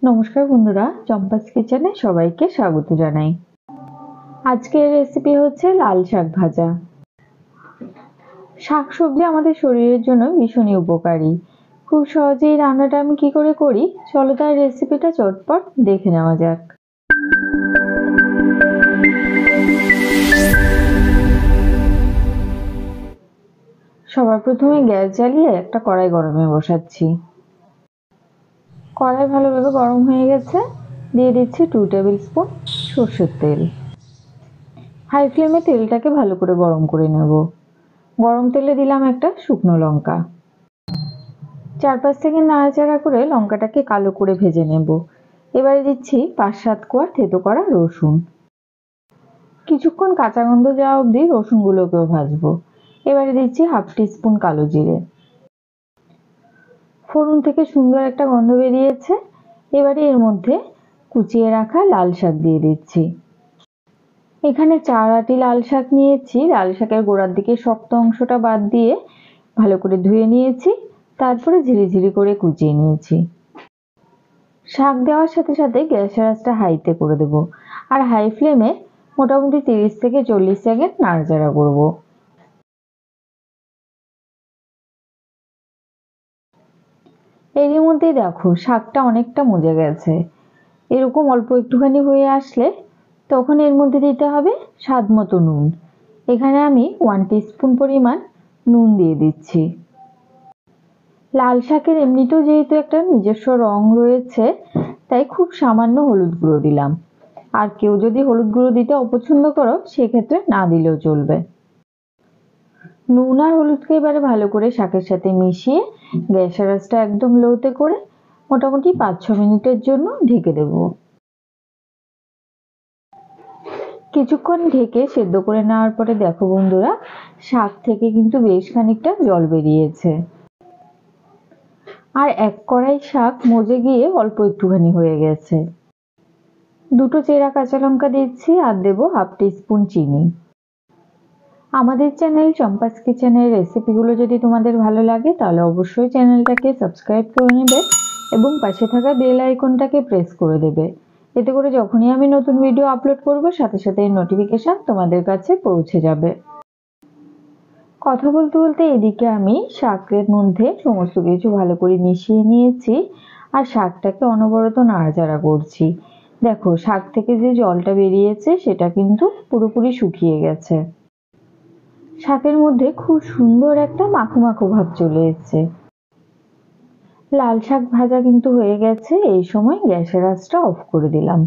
নমস্কার বন্ধুরা, চম্পাস কিচেনে সবাইকে স্বাগত জানাই। আজকের রেসিপি হচ্ছে লাল শাক ভাজা। শাকসবজি আমাদের শরীরের জন্য ভীষণই উপকারী। খুব সহজেই রান্নাটা আমি কি করে করি, চলো তার রেসিপিটা চটপট দেখে নেওয়া যাক। সবার প্রথমে গ্যাস জ্বালিয়ে একটা কড়াই গরমে বসাচ্ছি। কড়াই ভালোভাবে গরম হয়ে গেছে, দিয়ে দিচ্ছি 2 টেবিল স্পুন সর্ষের তেল। হাই ফ্লেমে তেলটাকে ভালো করে গরম করে নেব। গরম তেলে দিলাম একটা শুকনো লঙ্কা। 4-5 সেকেন্ড নাড়াচাড়া করে লঙ্কাটাকে কালো করে ভেজে নেব। এবারে দিচ্ছি 5-7 কোয়া থেতো করা রসুন। কিছুক্ষণ কাঁচা গন্ধ যাওয়া অবধি রসুনগুলোকেও ভাজবো। এবারে দিচ্ছি হাফ টিস্পুন কালো জিরে। ফোড়ন থেকে সুন্দর একটা গন্ধ বেরিয়েছে। এবারে এর মধ্যে কুচিয়ে রাখা লাল শাক দিয়ে দিচ্ছি। এখানে 4 আঁটি লাল শাক নিয়েছি। লাল শাকের গোড়ার দিকে শক্ত অংশটা বাদ দিয়ে ভালো করে ধুয়ে নিয়েছি, তারপরে ঝিরিঝিরি করে কুচিয়ে নিয়েছি। শাক দেওয়ার সাথে সাথে গ্যাসের আঁচটা হাইতে করে দেব, আর হাই ফ্লেমে মোটামুটি 30 থেকে 40 সেকেন্ড নাড়াচাড়া করব। এরই মধ্যেই দেখো শাকটা অনেকটা মজে গেছে। এরকম অল্প একটুখানি হয়ে আসলে তখন এর মধ্যে দিতে হবে স্বাদ মতো নুন। এখানে আমি 1 টিস্পুন পরিমাণ নুন দিয়ে দিচ্ছি। লাল শাকের এমনিতেও যেহেতু একটা নিজস্ব রং রয়েছে, তাই খুব সামান্য হলুদ গুঁড়ো দিলাম। আর কেউ যদি হলুদ গুঁড়ো দিতে অপছন্দ করো, সেক্ষেত্রে না দিলেও চলবে। নুন আর হলুদকে এবারে ভালো করে শাকের সাথে মিশিয়ে গ্যাসের আঁচটা একদম লোতে করে মোটামুটি 5-6 মিনিটের জন্য ঢেকে দেব। কিছুক্ষণ ঢেকে সেদ্ধ করে নেওয়ার পরে দেখো বন্ধুরা, শাক থেকে কিন্তু বেশ খানিকটা জল বেরিয়েছে। আর 1 কড়াই শাক মজে গিয়ে অল্প একটুখানি হয়ে গেছে। 2 চেরা কাঁচা লঙ্কা দিচ্ছি, আর দেবো হাফ টিস্পুন চিনি। আমাদের চ্যানেল চম্পাস কিচেনের রেসিপিগুলো যদি তোমাদের ভালো লাগে, তাহলে অবশ্যই চ্যানেলটাকে সাবস্ক্রাইব করে নেবে এবং পাশে থাকা বেল আইকনটাকে প্রেস করে দেবে। এতে করে যখনই আমি নতুন ভিডিও আপলোড করব, সাথে সাথে নোটিফিকেশন তোমাদের কাছে পৌঁছে যাবে। কথা বলতে বলতে এদিকে আমি শাকের মধ্যে সমস্ত কিছু ভালো করে মিশিয়ে নিয়েছি, আর শাকটাকে অনবরত নাড়াচাড়া করছি। দেখো শাক থেকে যে জলটা বেরিয়েছে সেটা কিন্তু পুরোপুরি শুকিয়ে গেছে। শাকের মধ্যে খুব সুন্দর একটা মাখো মাখো ভাব চলে এসেছে। লাল শাক ভাজা কিন্তু হয়ে গেছে। এই সময় গ্যাসের আঁচটা অফ করে দিলাম।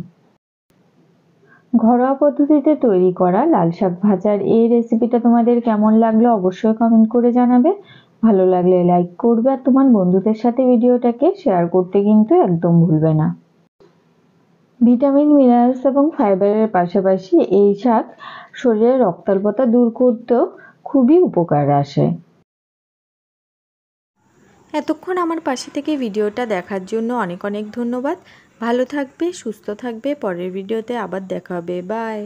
ঘরোয়া পদ্ধতিতে তৈরি করা লাল শাক ভাজার এই রেসিপিটা তোমাদের কেমন লাগলো অবশ্যই কমেন্ট করে জানাবে। ভালো লাগলে লাইক করবে, আর তোমার বন্ধুদের সাথে ভিডিওটাকে শেয়ার করতে কিন্তু একদম ভুলবে না। ভিটামিন, মিনারেলস এবং ফাইবারের পাশাপাশি এই শাক শরীরের রক্তাল্পতা দূর করতেও খুবই উপকার আসে। এতক্ষণ আমার পাশে থেকে ভিডিওটা দেখার জন্য অনেক অনেক ধন্যবাদ। ভালো থাকবে, সুস্থ থাকবে। পরের ভিডিওতে আবার দেখা হবে। বাই।